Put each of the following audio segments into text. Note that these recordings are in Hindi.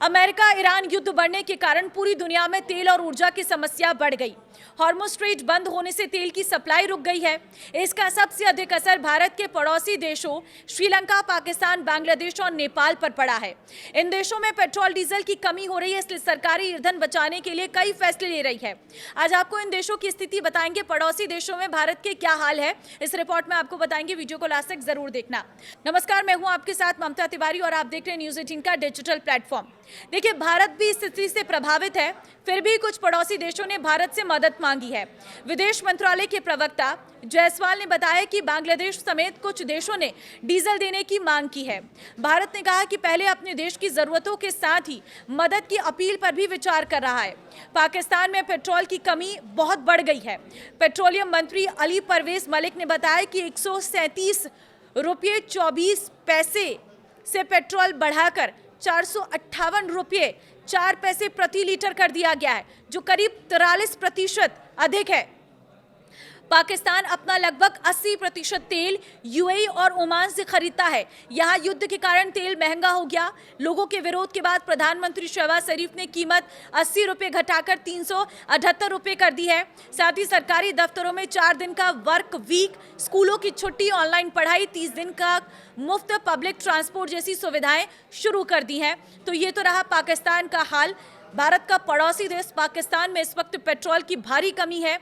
अमेरिका ईरान युद्ध बढ़ने के कारण पूरी दुनिया में तेल और ऊर्जा की समस्या बढ़ गई। हॉर्मुज़ स्ट्रेट बंद होने से तेल की सप्लाई रुक गई है। इसका सबसे अधिक असर भारत के पड़ोसी देशों श्रीलंका, पाकिस्तान, बांग्लादेश और नेपाल पर पड़ा है। इन देशों में पेट्रोल डीजल की कमी हो रही है, इसलिए सरकारी ईंधन बचाने के लिए कई फैसले ले रही है। आज आपको इन देशों की स्थिति बताएंगे, पड़ोसी देशों में भारत के क्या हाल है, इस रिपोर्ट में आपको बताएंगे। वीडियो को लास्ट तक जरूर देखना। नमस्कार, मैं हूं आपके साथ ममता तिवारी और आप देख रहे हैं न्यूज़18 का डिजिटल प्लेटफॉर्म। देखिए, भारत भी इस स्थिति से प्रभावित है, फिर भी कुछ पड़ोसी देशों ने भारत से मदद मांगी है। विदेश मंत्रालय के प्रवक्ता जायसवाल ने बताया कि बांग्लादेश समेत कुछ देशों ने डीजल देने की मांग की है। भारत ने कहा कि पहले अपने देश की जरूरतों के साथ ही मदद की अपील पर भी विचार कर रहा है। पाकिस्तान में पेट्रोल की कमी बहुत बढ़ गई है। पेट्रोलियम मंत्री अली परवेज मलिक ने बताया कि 137 रुपये 24 पैसे से पेट्रोल बढ़ाकर 458 रुपये 4 पैसे प्रति लीटर कर दिया गया है, जो करीब 43% अधिक है। पाकिस्तान अपना लगभग 80% तेल यूएई और ओमान से खरीदता है। यहाँ युद्ध के कारण तेल महंगा हो गया। लोगों के विरोध के बाद प्रधानमंत्री शहबाज शरीफ ने कीमत 80 रुपये घटाकर 378 रुपये कर दी है। साथ ही सरकारी दफ्तरों में 4 दिन का वर्क वीक, स्कूलों की छुट्टी, ऑनलाइन पढ़ाई, 30 दिन का मुफ्त पब्लिक ट्रांसपोर्ट जैसी सुविधाएं शुरू कर दी हैं। तो ये तो रहा पाकिस्तान का हाल। भारत का पड़ोसी देश पाकिस्तान में इस वक्त पेट्रोल की भारी कमी है।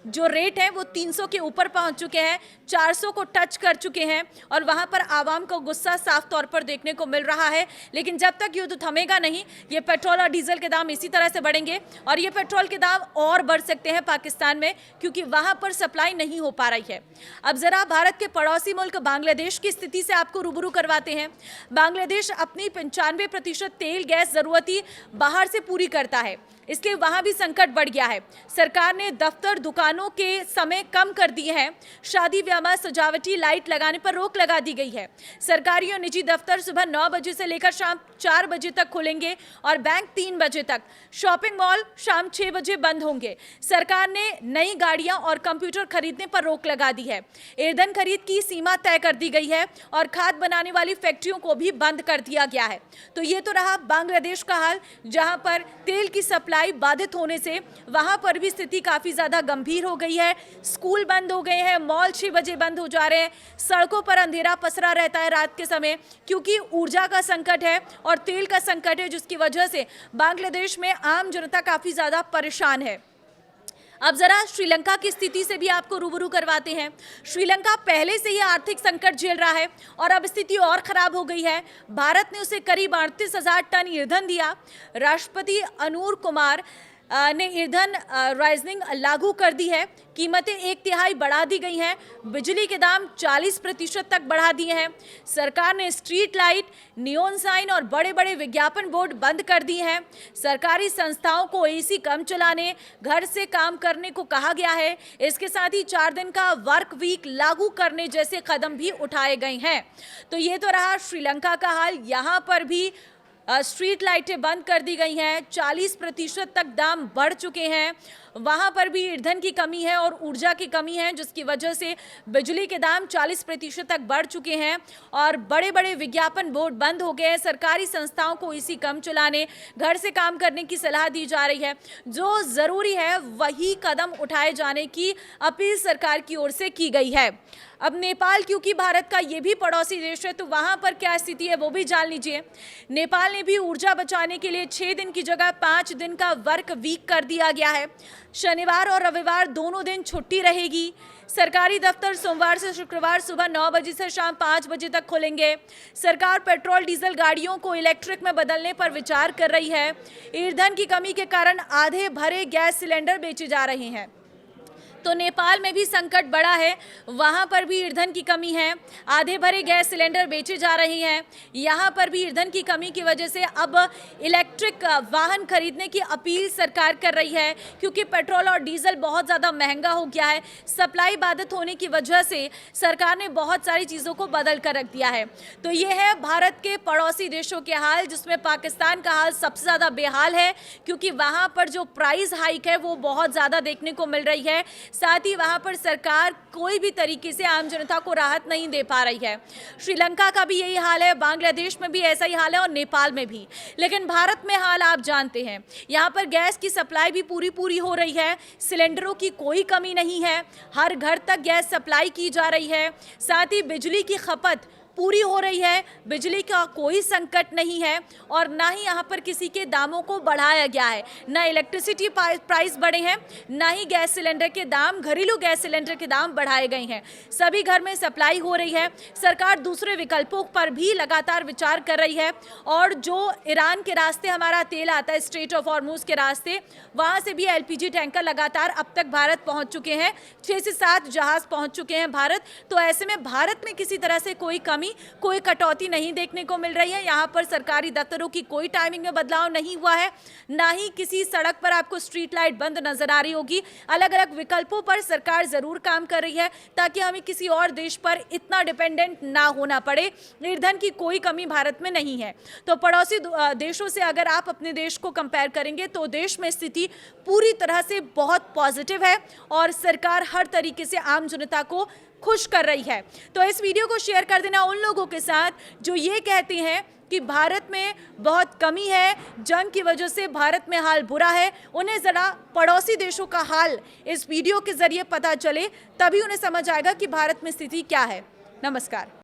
जो रेट है वो 300 के ऊपर पहुंच चुके हैं, 400 को टच कर चुके हैं और वहां पर आवाम को गुस्सा साफ तौर पर देखने को मिल रहा है। लेकिन जब तक युद्ध थमेगा नहीं, ये पेट्रोल और डीजल के दाम इसी तरह से बढ़ेंगे और ये पेट्रोल के दाम और बढ़ सकते हैं पाकिस्तान में, क्योंकि वहां पर सप्लाई नहीं हो पा रही है। अब जरा भारत के पड़ोसी मुल्क बांग्लादेश की स्थिति से आपको रूबरू करवाते हैं। बांग्लादेश अपनी 95% तेल गैस जरूरती बाहर से पूरी करता है, इसलिए वहां भी संकट बढ़ गया है। सरकार ने दफ्तर, दुकानों के समय कम कर दिए हैं। शादी ब्याह में सजावटी लाइट लगाने पर रोक लगा दी गई है। सरकारी और निजी दफ्तर सुबह 9 बजे से लेकर शाम 4 बजे तक खुलेंगे और बैंक 3 बजे तक। शॉपिंग मॉल शाम 6 बजे बंद होंगे। सरकार ने नई गाड़ियां और कंप्यूटर खरीदने पर रोक लगा दी है। ईंधन खरीद की सीमा तय कर दी गई है और खाद बनाने वाली फैक्ट्रियों को भी बंद कर दिया गया है। तो ये तो रहा बांग्लादेश का हाल, जहां पर तेल की सप्लाई बाधित होने से वहां पर भी स्थिति काफी ज्यादा गंभीर हो गई है। स्कूल बंद हो गए हैं, मॉल 6 बजे बंद हो जा रहे हैं, सड़कों पर अंधेरा पसरा रहता है रात के समय, क्योंकि ऊर्जा का संकट है और तेल का संकट है, जिसकी वजह से बांग्लादेश में आम जनता काफी ज्यादा परेशान है। अब जरा श्रीलंका की स्थिति से भी आपको रूबरू करवाते हैं। श्रीलंका पहले से ही आर्थिक संकट झेल रहा है और अब स्थिति और खराब हो गई है। भारत ने उसे करीब 38,000 टन ईंधन दिया। राष्ट्रपति अनूर कुमार ने ईंधन राइजनिंग लागू कर दी है। कीमतें 1/3 बढ़ा दी गई हैं। बिजली के दाम 40% तक बढ़ा दिए हैं। सरकार ने स्ट्रीट लाइट, नियॉन साइन और बड़े बड़े विज्ञापन बोर्ड बंद कर दिए हैं। सरकारी संस्थाओं को एसी कम चलाने, घर से काम करने को कहा गया है। इसके साथ ही 4 दिन का वर्क वीक लागू करने जैसे कदम भी उठाए गए हैं। तो ये तो रहा श्रीलंका का हाल। यहाँ पर भी स्ट्रीट लाइटें बंद कर दी गई हैं। 40% तक दाम बढ़ चुके हैं। वहाँ पर भी ईंधन की कमी है और ऊर्जा की कमी है, जिसकी वजह से बिजली के दाम 40% तक बढ़ चुके हैं और बड़े बड़े विज्ञापन बोर्ड बंद हो गए हैं। सरकारी संस्थाओं को एसी कम चलाने, घर से काम करने की सलाह दी जा रही है। जो ज़रूरी है वही कदम उठाए जाने की अपील सरकार की ओर से की गई है। अब नेपाल, क्योंकि भारत का ये भी पड़ोसी देश है, तो वहाँ पर क्या स्थिति है वो भी जान लीजिए। नेपाल ने भी ऊर्जा बचाने के लिए 6 दिन की जगह 5 दिन का वर्क वीक कर दिया गया है। शनिवार और रविवार दोनों दिन छुट्टी रहेगी। सरकारी दफ्तर सोमवार से शुक्रवार सुबह 9 बजे से शाम 5 बजे तक खुलेंगे। सरकार पेट्रोल डीजल गाड़ियों को इलेक्ट्रिक में बदलने पर विचार कर रही है। ईंधन की कमी के कारण आधे भरे गैस सिलेंडर बेचे जा रहे हैं। तो नेपाल में भी संकट बड़ा है, वहाँ पर भी ईंधन की कमी है। आधे भरे गैस सिलेंडर बेचे जा रहे हैं। यहाँ पर भी ईंधन की कमी की वजह से अब इलेक्ट्रिक वाहन खरीदने की अपील सरकार कर रही है, क्योंकि पेट्रोल और डीजल बहुत ज़्यादा महंगा हो गया है। सप्लाई बाधित होने की वजह से सरकार ने बहुत सारी चीज़ों को बदल कर रख दिया है। तो ये है भारत के पड़ोसी देशों के हाल, जिसमें पाकिस्तान का हाल सबसे ज़्यादा बेहाल है, क्योंकि वहाँ पर जो प्राइस हाइक है वो बहुत ज़्यादा देखने को मिल रही है। साथ ही वहां पर सरकार कोई भी तरीके से आम जनता को राहत नहीं दे पा रही है। श्रीलंका का भी यही हाल है, बांग्लादेश में भी ऐसा ही हाल है और नेपाल में भी। लेकिन भारत में हाल आप जानते हैं। यहाँ पर गैस की सप्लाई भी पूरी हो रही है, सिलेंडरों की कोई कमी नहीं है, हर घर तक गैस सप्लाई की जा रही है, साथ ही बिजली की खपत पूरी हो रही है, बिजली का कोई संकट नहीं है और ना ही यहाँ पर किसी के दामों को बढ़ाया गया है। ना इलेक्ट्रिसिटी प्राइस बढ़े हैं, ना ही गैस सिलेंडर के दाम, घरेलू गैस सिलेंडर के दाम बढ़ाए गए हैं। सभी घर में सप्लाई हो रही है। सरकार दूसरे विकल्पों पर भी लगातार विचार कर रही है और जो ईरान के रास्ते हमारा तेल आता है, स्ट्रेट ऑफ हॉर्मुज के रास्ते, वहाँ से भी LPG टैंकर लगातार अब तक भारत पहुँच चुके हैं। 6 से 7 जहाज पहुँच चुके हैं भारत। तो ऐसे में भारत में किसी तरह से कोई कटौती नहीं देखने को मिल रही है। यहाँ पर सरकारी दफ्तरों की कोई टाइमिंग में बदलाव नहीं हुआ है, ना ही किसी सड़क पर आपको स्ट्रीट लाइट बंद नजर आ रही होगी। अलग अलग विकल्पों पर सरकार जरूर काम कर रही है ताकि हमें किसी और देश पर इतना डिपेंडेंट ना होना पड़े। ईंधन की कोई कमी भारत में नहीं है। तो पड़ोसी देशों से अगर आप अपने देश को कंपेयर करेंगे तो देश में स्थिति पूरी तरह से बहुत पॉजिटिव है और सरकार हर तरीके से आम जनता को खुश कर रही है। तो इस वीडियो को शेयर कर देना उन लोगों के साथ जो ये कहते हैं कि भारत में बहुत कमी है, जंग की वजह से भारत में हाल बुरा है। उन्हें ज़रा पड़ोसी देशों का हाल इस वीडियो के जरिए पता चले, तभी उन्हें समझ आएगा कि भारत में स्थिति क्या है। नमस्कार।